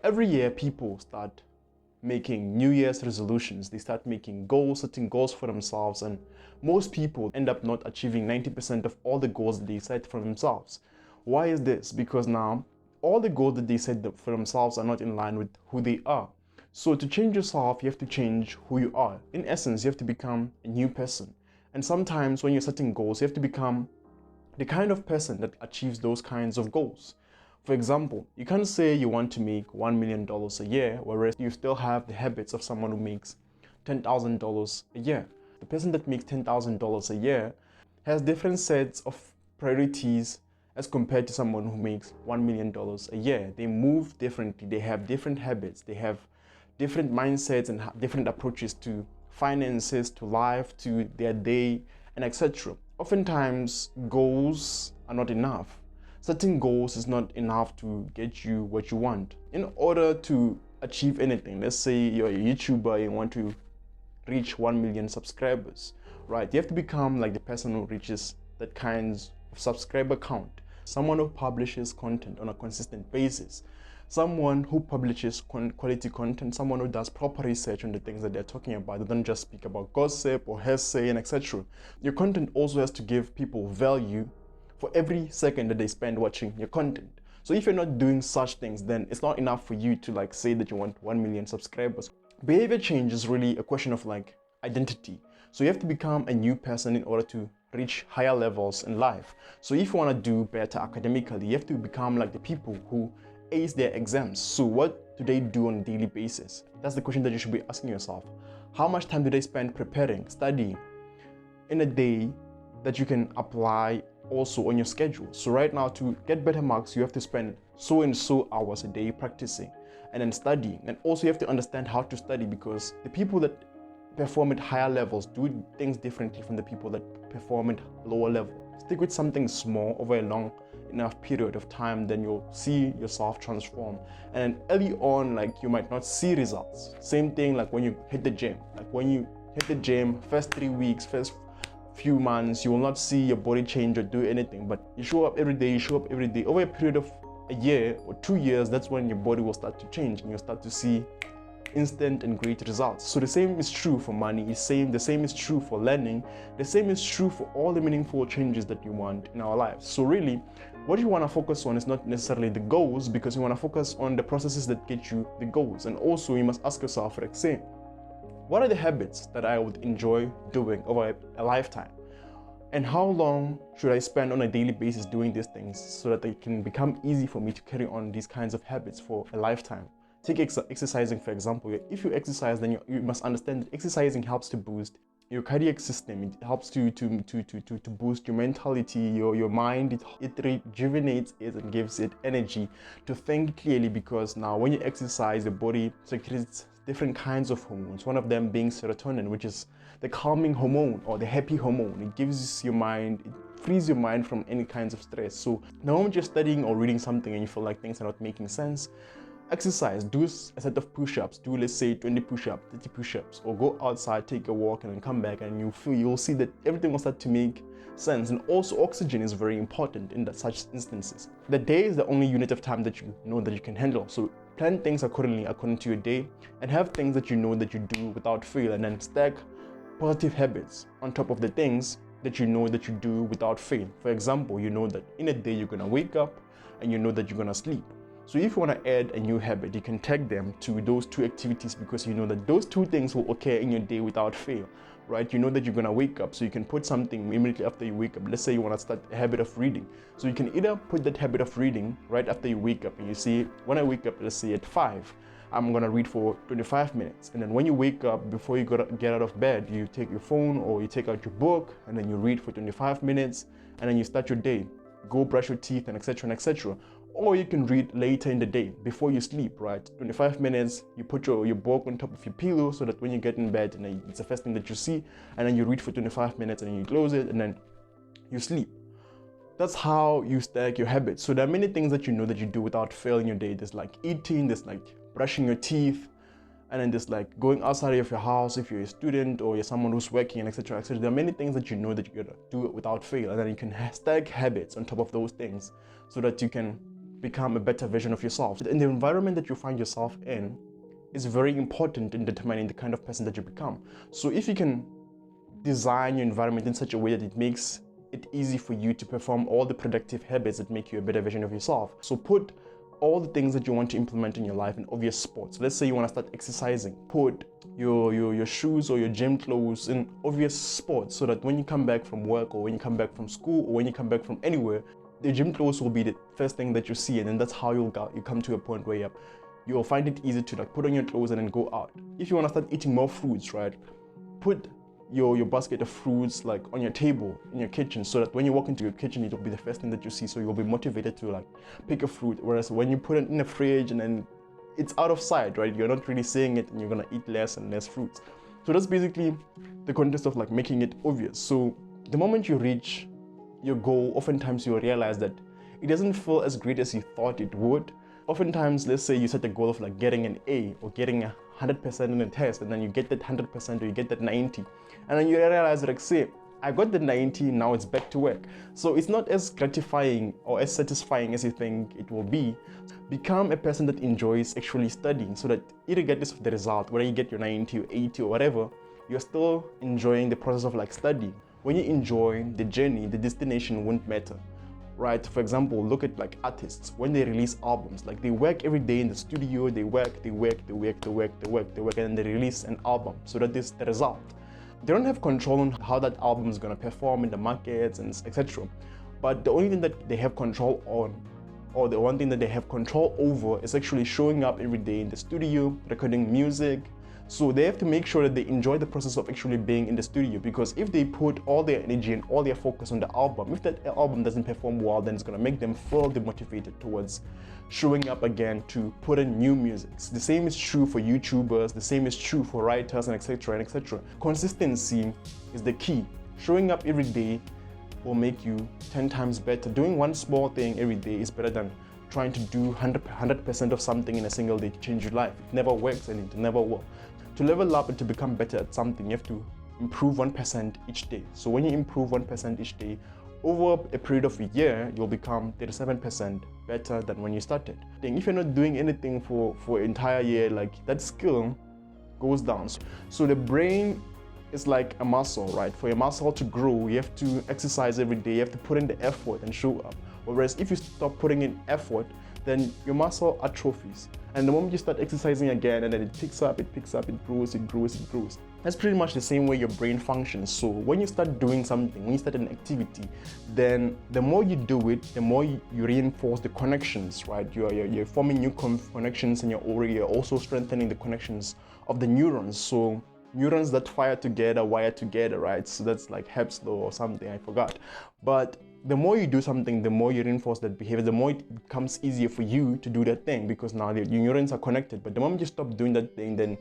Every year, people start making New Year's resolutions. They start making goals, setting goals for themselves, and most people end up not achieving 90% of all the goals that they set for themselves. Why is this? Because now all the goals that they set for themselves are not in line with who they are. So to change yourself, you have to change who you are. In essence, you have to become a new person. And sometimes when you're setting goals, you have to become the kind of person that achieves those kinds of goals. For example, you can't say you want to make $1 million a year, whereas you still have the habits of someone who makes $10,000 a year. The person that makes $10,000 a year has different sets of priorities as compared to someone who makes $1 million a year. They move differently, they have different habits, they have different mindsets and different approaches to finances, to life, to their day, and etc. Oftentimes, goals are not enough. Setting goals is not enough to get you what you want. In order to achieve anything, let's say you're a YouTuber and you want to reach 1 million subscribers, right? You have to become like the person who reaches that kinds of subscriber count. Someone who publishes content on a consistent basis. Someone who publishes quality content, someone who does proper research on the things that they're talking about. They don't just speak about gossip or hearsay and etc. Your content also has to give people value for every second that they spend watching your content. So if you're not doing such things, then it's not enough for you to like say that you want 1 million subscribers. Behavior change is really a question of like identity. So you have to become a new person in order to reach higher levels in life. So if you want to do better academically, you have to become like the people who ace their exams. So what do they do on a daily basis? That's the question that you should be asking yourself. How much time do they spend preparing, studying in a day that you can apply also on your schedule? So right now, to get better marks, you have to spend so and so hours a day practicing and then studying. And also you have to understand how to study, because the people that perform at higher levels do things differently from the people that perform at lower level. Stick with something small over a long enough period of time, then you'll see yourself transform. And early on, like, you might not see results. Same thing like when you hit the gym. Like when you hit the gym, first 3 weeks, first few months, you will not see your body change or do anything, but you show up every day, over a period of a year or 2 years, that's when your body will start to change and you'll start to see instant and great results. So the same is true for money, the same is true for learning, the same is true for all the meaningful changes that you want in our lives. So really, what you want to focus on is not necessarily the goals, because you want to focus on the processes that get you the goals. And also you must ask yourself, like, say, what are the habits that I would enjoy doing over a lifetime? And how long should I spend on a daily basis doing these things so that they can become easy for me to carry on these kinds of habits for a lifetime? Take exercising, for example. If you exercise, then you must understand that exercising helps to boost your cardiac system. It helps to boost your mentality, your mind. It rejuvenates it and gives it energy to think clearly, because now when you exercise, the body secretes different kinds of hormones, one of them being serotonin, which is the calming hormone or the happy hormone. It gives your mind, it frees your mind from any kinds of stress. So the moment you're studying or reading something and you feel like things are not making sense, exercise, do a set of push-ups, do let's say 20 push-ups, 30 push-ups, or go outside, take a walk, and then come back, and you'll see that everything will start to make sense. And also oxygen is very important in such instances. The day is the only unit of time that you know that you can handle. So plan things accordingly according to your day, and have things that you know that you do without fail, and then stack positive habits on top of the things that you know that you do without fail. For example, you know that in a day you're gonna wake up and you know that you're gonna sleep. So if you want to add a new habit, you can tag them to those two activities, because you know that those two things will occur in your day without fail, right? You know that you're going to wake up, so you can put something immediately after you wake up. Let's say you want to start a habit of reading. So you can either put that habit of reading right after you wake up, and you see, when I wake up, let's say at 5, I'm going to read for 25 minutes. And then when you wake up, before you get out of bed, you take your phone or you take out your book, and then you read for 25 minutes, and then you start your day. Go brush your teeth and etc. and etc. Or you can read later in the day before you sleep, right? 25 minutes, you put your book on top of your pillow so that when you get in bed, and it's the first thing that you see, and then you read for 25 minutes and then you close it and then you sleep. That's how you stack your habits. So there are many things that you know that you do without fail in your day. There's like eating, there's like brushing your teeth, and then there's like going outside of your house if you're a student or you're someone who's working, and etc. etc. There are many things that you know that you gotta do without fail, and then you can stack habits on top of those things so that you can become a better version of yourself. And the environment that you find yourself in is very important in determining the kind of person that you become. So if you can design your environment in such a way that it makes it easy for you to perform all the productive habits that make you a better version of yourself. So put all the things that you want to implement in your life in obvious spots. Let's say you want to start exercising. Put your shoes or your gym clothes in obvious spots so that when you come back from work or when you come back from school or when you come back from anywhere, the gym clothes will be the first thing that you see, and then that's how you come to a point where you'll find it easy to like put on your clothes and then go out. If you want to start eating more fruits, right, put your basket of fruits like on your table in your kitchen so that when you walk into your kitchen, it will be the first thing that you see, so you'll be motivated to like pick a fruit. Whereas when you put it in the fridge and then it's out of sight, right, you're not really seeing it and you're gonna eat less and less fruits. So that's basically the context of like making it obvious. So the moment you reach your goal, oftentimes you'll realize that it doesn't feel as great as you thought it would. Oftentimes, let's say you set a goal of like getting an A or getting 100% in a test, and then you get that 100% or you get that 90, and then you realize like, say, I got the 90, now it's back to work. So it's not as gratifying or as satisfying as you think it will be. Become a person that enjoys actually studying, so that irregardless of the result, whether you get your 90 or 80 or whatever, you're still enjoying the process of like studying. When you enjoy the journey, the destination won't matter. Right? For example, look at like artists when they release albums. Like they work every day in the studio, they work, and then they release an album. So that is the result. They don't have control on how that album is gonna perform in the markets and etc. But the only thing that they have control on, or the one thing that they have control over, is actually showing up every day in the studio, recording music. So they have to make sure that they enjoy the process of actually being in the studio, because if they put all their energy and all their focus on the album, if that album doesn't perform well, then it's going to make them feel demotivated towards showing up again to put in new music. The same is true for YouTubers, the same is true for writers, and etc. and etc. Consistency is the key. Showing up every day will make you 10 times better. Doing one small thing every day is better than trying to do 100% of something in a single day to change your life. It never works and it never will. To level up and to become better at something, you have to improve 1% each day. So when you improve 1% each day, over a period of a year, you'll become 37% better than when you started. If you're not doing anything for an entire year, like that skill goes down. So the brain is like a muscle, right? For your muscle to grow, you have to exercise every day, you have to put in the effort and show up. Whereas if you stop putting in effort, then your muscle atrophies. And the moment you start exercising again, and then it picks up, it grows. That's pretty much the same way your brain functions. So when you start doing something, when you start an activity, then the more you do it, the more you reinforce the connections, right? You're forming new connections, and you're also strengthening the connections of the neurons. So neurons that fire together, wire together, right? So that's like Hebb's law or something, I forgot. But the more you do something, the more you reinforce that behavior, the more it becomes easier for you to do that thing, because now your neurons are connected. But the moment you stop doing that thing, then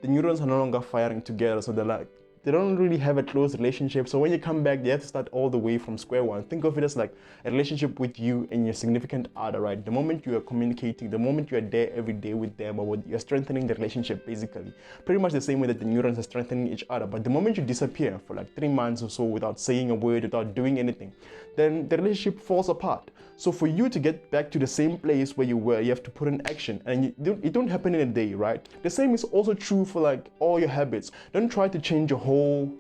the neurons are no longer firing together. So they don't really have a close relationship. So when you come back, you have to start all the way from square one. Think of it as like a relationship with you and your significant other, right? The moment you are communicating, the moment you are there every day with them, or you're strengthening the relationship, basically. Pretty much the same way that the neurons are strengthening each other. But the moment you disappear for like 3 months or so without saying a word, without doing anything, then the relationship falls apart. So for you to get back to the same place where you were, you have to put in action, and it don't happen in a day, right? The same is also true for like all your habits. Don't try to change your whole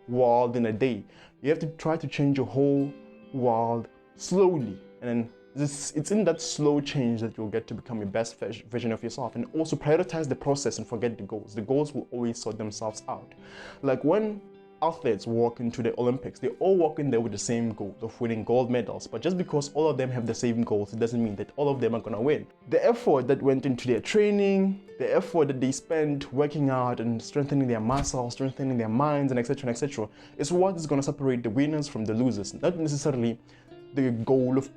world in a day. You have to try to change your whole world slowly, and then it's in that slow change that you'll get to become your best version of yourself. And also prioritize the process and forget the goals. The goals will always sort themselves out. Like when athletes walk into the Olympics, they all walk in there with the same goal of winning gold medals. But just because all of them have the same goals, it doesn't mean that all of them are gonna win. The effort that went into their training, the effort that they spent working out and strengthening their muscles, strengthening their minds, and etc., is what is gonna separate the winners from the losers. Not necessarily the goal of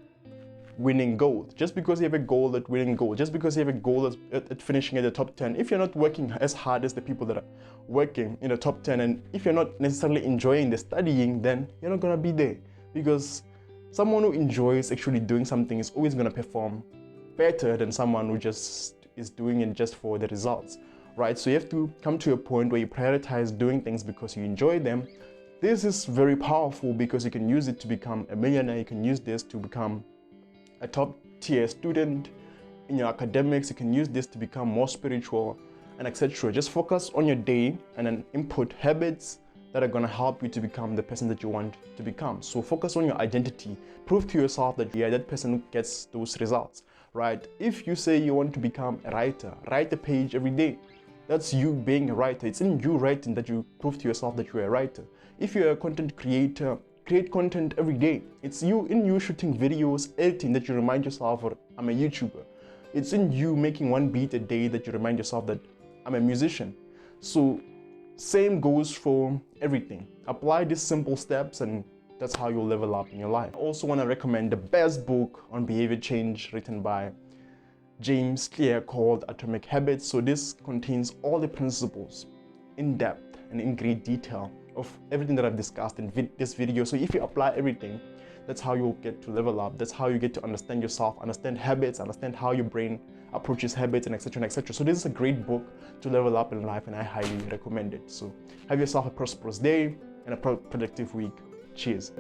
winning gold. Just because you have a goal at winning gold, just because you have a goal at finishing at the top 10, if you're not working as hard as the people that are working in the top 10, and if you're not necessarily enjoying the studying, then you're not gonna be there. Because someone who enjoys actually doing something is always gonna perform better than someone who just is doing it just for the results, right? So you have to come to a point where you prioritize doing things because you enjoy them. This is very powerful because you can use it to become a millionaire. You can use this to become a top to your student, in your academics. You can use this to become more spiritual and etc. Just focus on your day and then input habits that are going to help you to become the person that you want to become. So focus on your identity. Prove to yourself that you are that person who gets those results, right? If you say you want to become a writer, write a page every day. That's you being a writer. It's in you writing that you prove to yourself that you're a writer. If you're a content creator, create content every day. It's you shooting videos, editing, that you remind yourself, or I'm a YouTuber. It's in you making one beat a day that you remind yourself that I'm a musician. So same goes for everything. Apply these simple steps and that's how you'll level up in your life. I also want to recommend the best book on behavior change written by James Clear called Atomic Habits. So this contains all the principles in depth and in great detail of everything that I've discussed in this video. So if you apply everything, that's how you'll get to level up. That's how you get to understand yourself, understand habits, understand how your brain approaches habits, and etc. and etc. So this is a great book to level up in life and I highly recommend it. So have yourself a prosperous day and a productive week. Cheers.